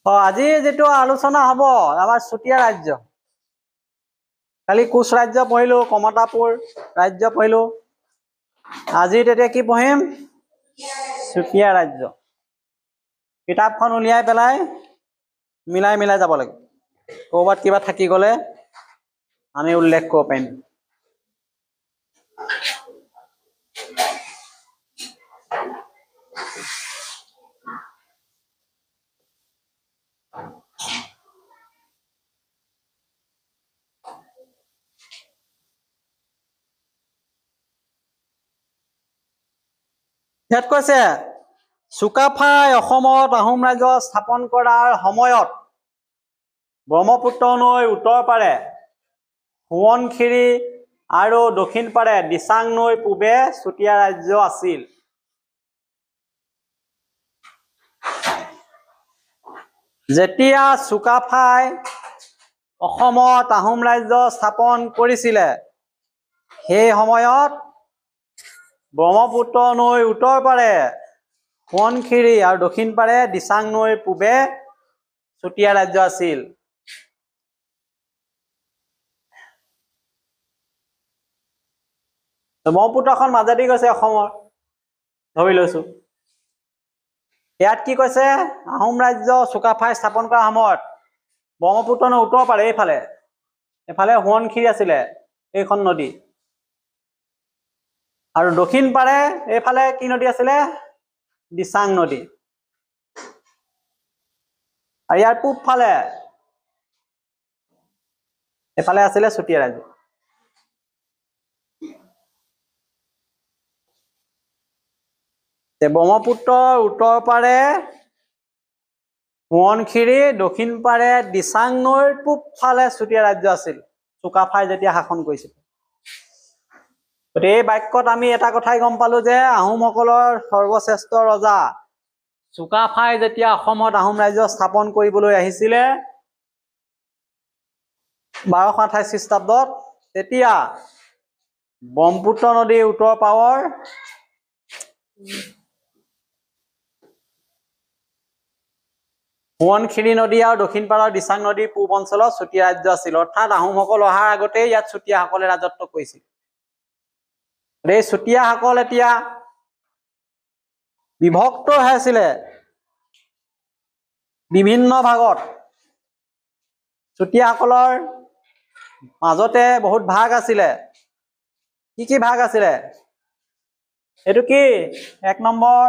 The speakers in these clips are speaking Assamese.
আজি যেটো আলোচনা হব আমাৰ চুতীয়া ৰাজ্য। কালি কোচ ৰাজ্য পঢ়িলো, কমতাপুৰ ৰাজ্য পঢ়িলো। আজি তেতিয়া কি পঢ়িম? চুতীয়া ৰাজ্য। কিতাপখন উলিয়াই পেলাই মিলাই যাব লাগে। ক'ৰবাত কিবা থাকি গলে আমি উল্লেখ কৰিব পাৰিম। ইয়াত কৈছে চুকাফাই অসমত আহোম ৰাজ্য স্থাপন কৰাৰ সময়ত ব্ৰহ্মপুত্ৰ নৈ উত্তৰ পাৰে সোৱণশিৰি আৰু দক্ষিণ পাৰে দিচাং নৈ পূবে চুতীয়া ৰাজ্য আছিল। যেতিয়া চুকাফাই অসমত আহোম ৰাজ্য স্থাপন কৰিছিলে সেই সময়ত ব্ৰহ্মপুত্ৰ নৈ উত্তৰ পাৰে সোৱণশিৰি আৰু দক্ষিণ পাৰে দিচাং নৈ পূবে চুতীয়া ৰাজ্য আছিল। ব্ৰহ্মপুত্ৰখন মাজেদি গৈছে অসমৰ, ধৰি লৈছো। ইয়াত কি কৈছে? আহোম ৰাজ্য চুকাফাই স্থাপন কৰা সময়ত ব্ৰহ্মপুত্ৰ নৈ উত্তৰ পাৰে এফালে সোৱণশিৰি আছিলে এইখন নদী, আৰু দক্ষিণ পাৰে এইফালে কি নদী আছিলে? দিচাং নদী। আৰু ইয়াৰ পূব ফালে এফালে আছিলে চুতীয়া ৰাজ্য। ব্ৰহ্মপুত্ৰৰ উত্তৰ পাৰে সোৱণশিৰি, দক্ষিণ পাৰে দিচাং নৈৰ পূব ফালে চুতীয়া ৰাজ্য আছিল চুকাফাই যেতিয়া শাসন কৰিছিল। এই বাক্যত আমি এটা কথাই গম পালো যে আহোমসকলৰ সৰ্বশ্ৰেষ্ঠ ৰজা চুকাফাই যেতিয়া অসমত আহোম ৰাজ্য স্থাপন কৰিবলৈ আহিছিলে 1228 খ্ৰীষ্টাব্দত, তেতিয়া ব্ৰহ্মপুত্ৰ নদীৰ উত্তৰ পাৰৰ সোৱণশিৰি নদী আৰু দক্ষিণ পাৰৰ দিচাং নদীৰ পূব অঞ্চলত চুতীয়া ৰাজ্য আছিল। অৰ্থাৎ আহোমসকল অহাৰ আগতেই ইয়াত চুতীয়াসকলে ৰাজত্ব কৰিছিল। এই চুতীয়াসকল এতিয়া বিভক্ত হৈ আছিলে বিভিন্ন ভাগত। চুতীয়াসকলৰ মাজতে বহুত ভাগ আছিলে। কি ভাগ আছিলে? এইটো কি? 1 number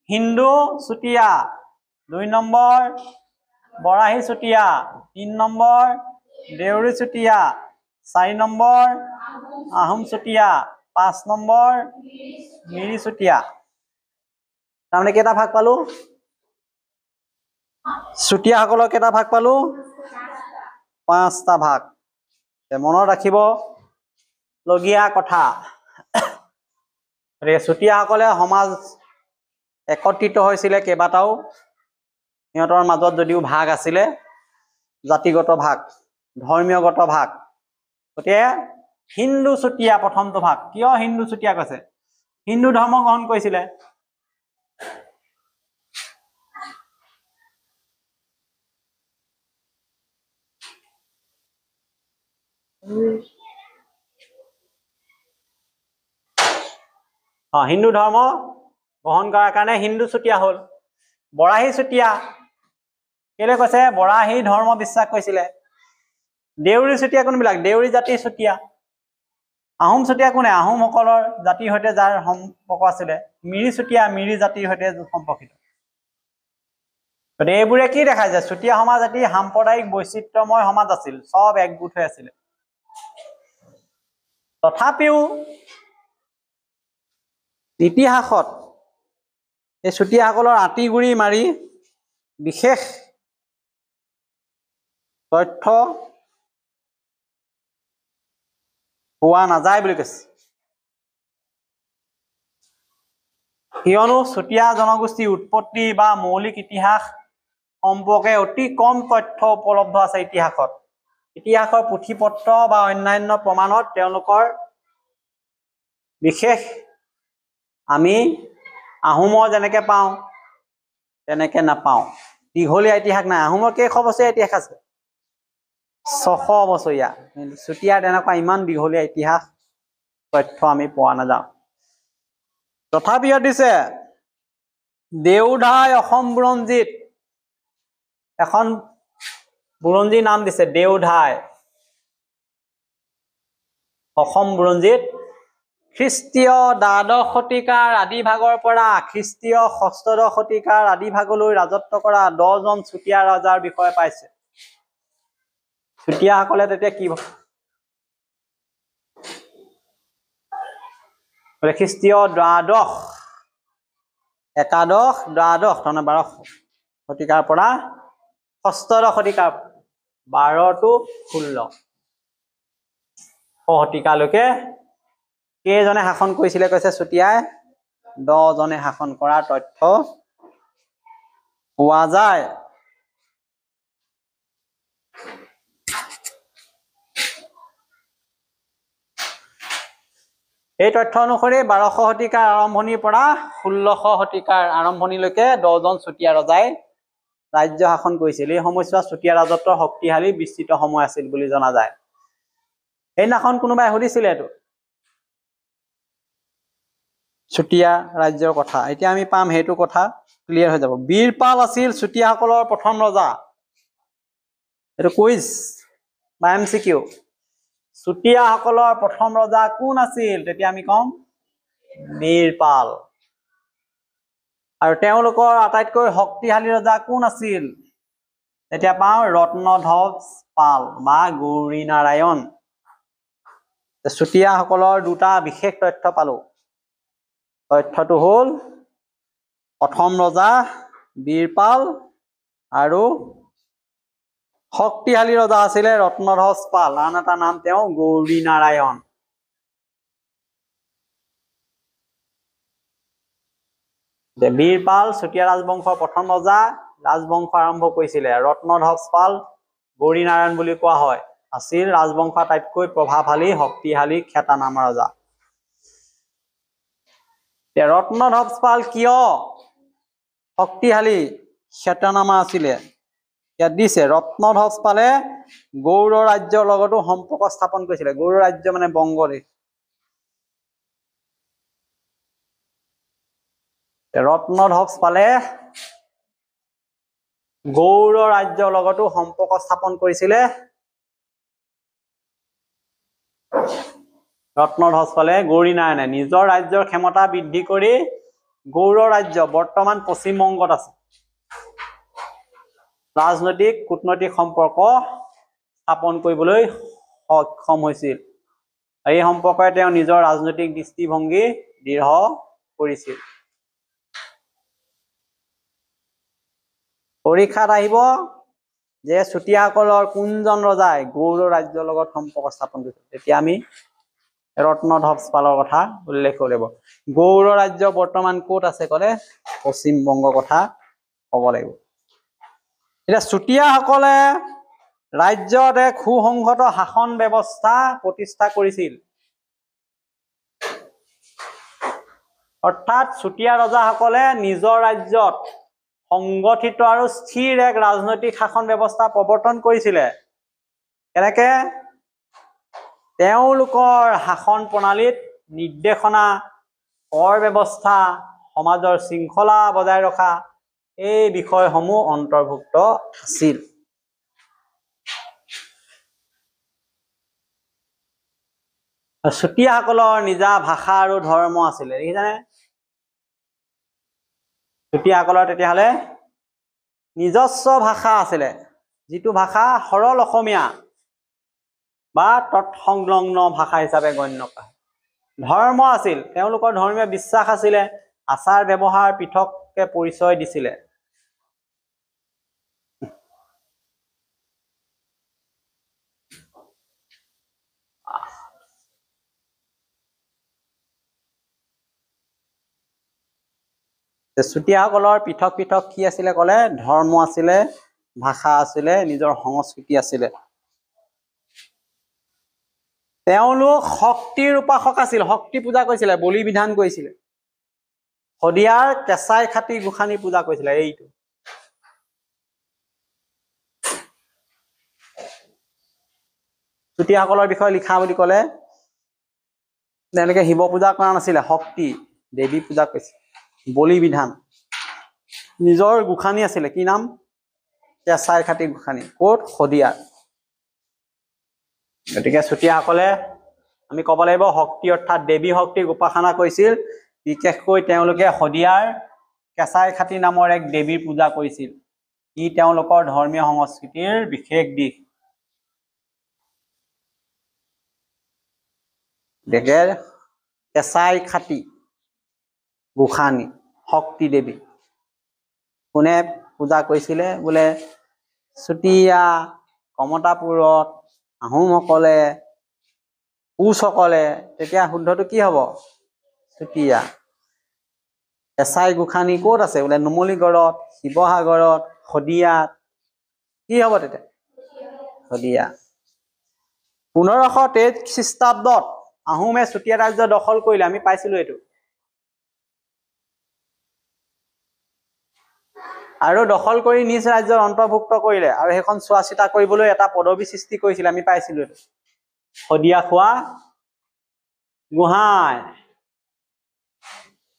Hindu Chutia, 2 number Borahi Chutia, 3 number Deori Chutia, 4 number Ahom Chutia, 5 number Miri Chutia. তাৰমানে কেইটা ভাগ পালো? চুতীয়াসকলৰ কেইটা ভাগ পালো? 5টা ভাগ। মনত ৰাখিব লগীয়া কথা। চুতীয়াসকলে সমাজ একত্ৰিত হৈছিলে কেইবাটাও, সিহঁতৰ মাজত যদিও ভাগ আছিলে, জাতিগত ভাগ, ধৰ্মীয়গত ভাগ। গতিকে হিন্দু চুতীয়া প্ৰথমটো ভাগ। কিয় হিন্দু চুতীয়া কৈছে? হিন্দু ধৰ্ম গ্ৰহণ কৰিছিলে। হিন্দু ধৰ্ম গ্ৰহণ কৰাৰ কাৰণে হিন্দু চুতীয়া হ'ল। বৰাহী চুতীয়া কেলে কৈছে? বৰাহী ধৰ্ম বিশ্বাস কৰিছিলে। দেউৰী চুতীয়া কোনবিলাক? দেউৰী জাতিৰ চুতীয়া। আহোম চুতীয়া কোনে? আহোমসকলৰ জাতিৰ সৈতে যাৰ সম্পৰ্ক আছিলে। মিৰি চুতীয়া মিৰি জাতিৰ সৈতে সম্পৰ্কিত। এইবোৰে কি দেখাইছে? চুতীয়া সমাজ এটি সাম্প্ৰদায়িক বৈচিত্ৰ্যময় সমাজ আছিল, সব একগোট হৈ আছিলে। তথাপিও ইতিহাসত এই চুতীয়াসকলৰ আঁতিগুৰি মাৰি বিশেষ তথ্য পোৱা নাযায় বুলি কৈছে। কিয়নো চুতীয়া জনগোষ্ঠীৰ উৎপত্তি বা মৌলিক ইতিহাস সম্পৰ্কে অতি কম তথ্য উপলব্ধ আছে ইতিহাসত। ইতিহাসৰ পুথিপত্ৰ বা অন্যান্য প্ৰমাণত তেওঁলোকৰ বিশেষ আমি আহোমৰ যেনেকে পাওঁ তেনেকে নাপাওঁ। দীঘলীয়া ইতিহাস নাই। আহোমৰ কেইশ বছৰীয়া ইতিহাস আছে? 600 বছৰীয়া। চুতীয়াৰ তেনেকুৱা ইমান দীঘলীয়া ইতিহাস তথ্য আমি পোৱা নাযাওঁ। তথাপিও দিছে দেওধাই অসম বুৰঞ্জীত এখন বুৰঞ্জীৰ নাম দিছে দেওধাই অসম বুৰঞ্জীত খ্ৰীষ্টীয় দ্বাদশ শতিকাৰ আদি ভাগৰ পৰা খ্ৰীষ্টীয় ষষ্ঠদশ শতিকাৰ আদি ভাগলৈ ৰাজত্ব কৰা 10 জন চুতীয়া ৰজাৰ বিষয়ে পাইছে। চুতীয়াসকলে তেতিয়া কি খ্ৰীষ্টীয় দ্বাদশ একাদশ দ্বাদশ তাৰমানে 12 শতিকাৰ পৰা ষষ্ঠদশ শতিকাৰ 12 to 16 শতিকালৈকে কেইজনে শাসন কৰিছিলে কৈছে চুতীয়াই? 10 জনে শাসন কৰাৰ তথ্য পোৱা যায়। এই তথ্য অনুসৰি 1200 শতিকাৰ আৰম্ভণিৰ পৰা 1600 শতিকাৰ আৰম্ভণিলৈকে 10 জন চুতীয়া ৰজাই ৰাজ্য শাসন কৰিছিল। এই সময়ছোৱা চুতীয়া ৰাজত্বৰ শক্তিশালী বিস্তৃত সময় আছিল বুলি জনা যায়। সেইদিনাখন কোনোবাই সুধিছিলে এইটো চুতীয়া ৰাজ্যৰ কথা। এতিয়া আমি পাম সেইটো কথা ক্লিয়াৰ হৈ যাব। বীৰপাল আছিল চুতীয়াসকলৰ প্ৰথম ৰজা। এইটো কুইজ বা MCQ। চুতীয়াসকলৰ প্ৰথম ৰজা কোন আছিল? তেতিয়া আমি কম বীৰপাল। আৰু তেওঁলোকৰ আটাইতকৈ শক্তিশালী ৰজা কোন আছিল? তেতিয়া পাওঁ ৰত্নধ্বজ পাল বা গৌৰী নাৰায়ণ। চুতীয়াসকলৰ দুটা বিশেষ তথ্য পালো। তথ্যটো হ'ল প্ৰথম ৰজা বীৰপাল আৰু শক্তিশালী ৰজা আছিলে ৰত্নধ্বজ পাল। আন এটা নাম তেওঁ গৌৰী নাৰায়ণ। বীৰপাল চুতীয়া ৰাজবংশৰ প্ৰথম ৰজা, ৰাজবংশ আৰম্ভ কৰিছিলে। ৰত্নধ্বজ পাল গৌৰী নাৰায়ণ বুলি কোৱা হয়, আছিল ৰাজবংশ আটাইতকৈ প্ৰভাৱশালী শক্তিশালী খ্যাতনামা ৰজা। ৰত্নধ্বজ পাল কিয় শক্তিশালী খ্যাতনামা আছিলে? ইয়াত দিছে ৰত্নধ্বজ পালে গৌড় ৰাজ্যৰ লগতো সম্পৰ্ক স্থাপন কৰিছিলে। গৌড় ৰাজ্য মানে বংগদেশ। ৰত্নধ্বজ পালে গৌড় ৰাজ্যৰ লগতো সম্পৰ্ক স্থাপন কৰিছিলে। ৰত্নধ্বজ পালে গৌৰী নাৰায়ণে নিজৰ ৰাজ্যৰ ক্ষমতা বৃদ্ধি কৰি গৌড় ৰাজ্য বৰ্তমান পশ্চিমবংগত আছে ৰাজনৈতিক কূটনৈতিক সম্পৰ্ক স্থাপন কৰিবলৈ সক্ষম হৈছিল। এই সম্পৰ্কই তেওঁ নিজৰ ৰাজনৈতিক দৃষ্টিভংগী দৃঢ় কৰিছিল। পৰীক্ষাত আহিব যে চুতীয়াসকলৰ কোনজন ৰজাই গৌড় ৰাজ্যৰ লগত সম্পৰ্ক স্থাপন কৰিছিল? তেতিয়া আমি ৰত্নধ্বজ পালৰ কথা উল্লেখ কৰিব। গৌড় ৰাজ্য বৰ্তমান ক'ত আছে ক'লে? পশ্চিমবংগৰ কথা ক'ব লাগিব। এতিয়া চুতীয়াসকলে ৰাজ্যত এক সুসংহত শাসন ব্যৱস্থা প্ৰতিষ্ঠা কৰিছিল। অৰ্থাৎ চুতীয়া ৰজাসকলে নিজৰ ৰাজ্যত সংগঠিত আৰু স্থিৰ এক ৰাজনৈতিক শাসন ব্যৱস্থা প্ৰৱৰ্তন কৰিছিলে। কেনেকে? তেওঁলোকৰ শাসন প্ৰণালীত নিৰ্দেশনা, কৰ ব্যৱস্থা, সমাজৰ শৃংখলা বজাই ৰখা এই বিষয়সমূহ অন্তৰ্ভুক্ত আছিল। চুতীয়াসকলৰ নিজা ভাষা আৰু ধৰ্ম আছিলে। দেখিছানে? চুতীয়াসকলৰ তেতিয়াহ'লে নিজস্ব ভাষা আছিলে, যিটো ভাষা সৰল অসমীয়া বা তৎসংলগ্ন ভাষা হিচাপে গণ্য কৰা হয়। ধৰ্ম আছিল, তেওঁলোকৰ ধৰ্মীয় বিশ্বাস আছিলে, আচাৰ ব্যৱহাৰ পৃথককে পৰিচয় দিছিলে। চুতীয়াসকলৰ পৃথক পৃথক কি আছিলে ক'লে? ধৰ্ম আছিলে, ভাষা আছিলে, নিজৰ সংস্কৃতি আছিলে। তেওঁলোক শক্তিৰ উপাসক আছিল, শক্তি পূজা কৰিছিলে, বলি বিধান কৰিছিলে। শদিয়াৰ কেঁচাই খাটি গোসানী পূজা কৰিছিলে। এইটো চুতীয়াসকলৰ বিষয়ে লিখা বুলি ক'লে তেওঁলোকে শিৱ পূজা কৰা নাছিলে, শক্তি দেৱী পূজা কৰিছিল। বলি বিধান নিজৰ গোসানী আছিলে, কি নাম? কেঁচাই খাটি গোসানী। ক'ত? শদিয়াত। গতিকে চুতীয়াসকলে আমি ক'ব লাগিব শক্তি অৰ্থাৎ দেৱী শক্তিক উপাসনা কৰিছিল। বিশেষকৈ তেওঁলোকে শদিয়াৰ কেঁচাই খাটি নামৰ এক দেৱীৰ পূজা কৰিছিল। ই তেওঁলোকৰ ধৰ্মীয় সংস্কৃতিৰ বিশেষ দিশ। দেখে কেঁচাই খাটি গোসানী শক্তি দেৱী কোনে পূজা কৰিছিলে? বোলে চুতীয়া, কমতাপুৰত আহোমসকলে, কোচসকলে। তেতিয়া শুদ্ধটো কি হ'ব? চুতীয়া। কেঁচাই গোসানী ক'ত আছে? বোলে নুমলীগড়ত, শিৱসাগৰত, শদিয়াত। কি হ'ব তেতিয়া? শদিয়া। 1523 খ্ৰীষ্টাব্দত আহোমে চুতীয়া ৰাজ্য দখল কৰিলে, আমি পাইছিলো এইটো। আৰু দখল কৰি নিজ ৰাজ্যৰ অন্তৰ্ভুক্ত কৰিলে আৰু সেইখন চোৱা চিতা কৰিবলৈ এটা পদবী সৃষ্টি কৰিছিল, আমি পাইছিলো এইটো। শদিয়া খোৱা গোহাঁই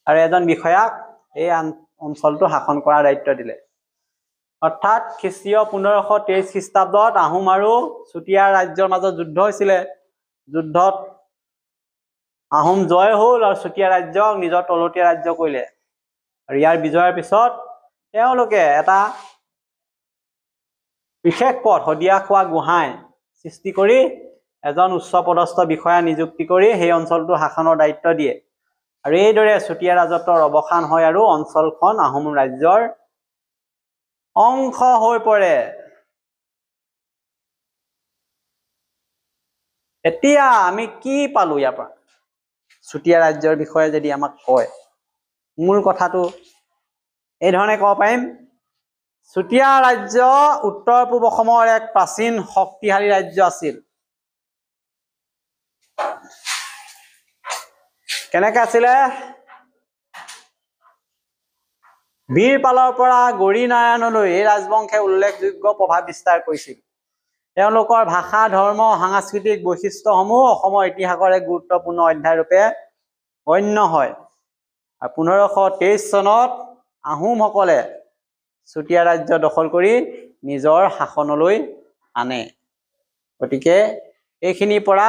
আৰু এজন বিষয়াক এই অঞ্চলটো শাসন কৰাৰ দায়িত্ব দিলে। অৰ্থাৎ খ্ৰীষ্টীয় 1523 খ্ৰীষ্টাব্দত আহোম আৰু চুতীয়া ৰাজ্যৰ মাজত যুদ্ধ হৈছিলে। যুদ্ধত আহোম জয় হ'ল আৰু চুতীয়া ৰাজ্যক নিজৰ তলতীয়া ৰাজ্য কৰিলে। আৰু ইয়াৰ বিজয়ৰ পিছত তেওঁলোকে এটা বিশেষ পদ শদিয়া খোৱা গোহাঁই সৃষ্টি কৰি এজন উচ্চপদস্থ বিষয়া নিযুক্তি কৰি সেই অঞ্চলটো শাসনৰ দায়িত্ব দিয়ে। আৰু এইদৰে চুতীয়া ৰাজত্বৰ অৱসান হয় আৰু অঞ্চলখন আহোম ৰাজ্যৰ অংশ হৈ পৰে। এতিয়া আমি কি পালো ইয়াৰ পৰা? চুতীয়া ৰাজ্যৰ বিষয়ে যদি আমাক কয়, মূল কথাটো এই ধৰণে ক'ব পাৰিম। চুতীয়া ৰাজ্য উত্তৰ পূব অসমৰ এক প্ৰাচীন শক্তিশালী ৰাজ্য আছিল। কেনেকে আছিলে? বীৰপালৰ পৰা গৌৰী নাৰায়ণলৈ এই ৰাজবংশে উল্লেখযোগ্য প্ৰভাৱ বিস্তাৰ কৰিছিল। তেওঁলোকৰ ভাষা, ধৰ্ম, সাংস্কৃতিক বৈশিষ্ট্যসমূহ অসমৰ ইতিহাসৰ এক গুৰুত্বপূৰ্ণ অধ্যায় ৰূপে গণ্য হয়। আৰু 1523 চনত আহোমসকলে চুতীয়া ৰাজ্য দখল কৰি নিজৰ শাসনলৈ আনে। গতিকে এইখিনিৰ পৰা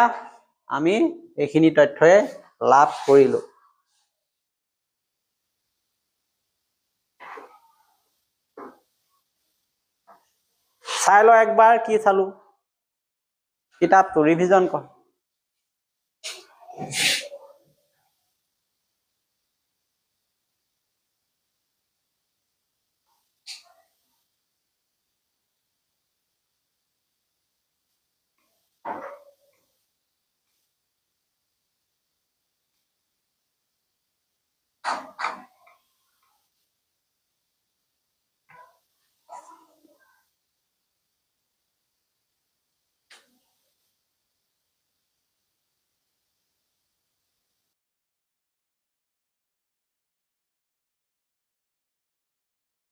আমি এইখিনি তথ্যই লাভ কৰিলো। চাই ল একবাৰ কি চালো, কিতাপটো ৰিভিজন কৰ।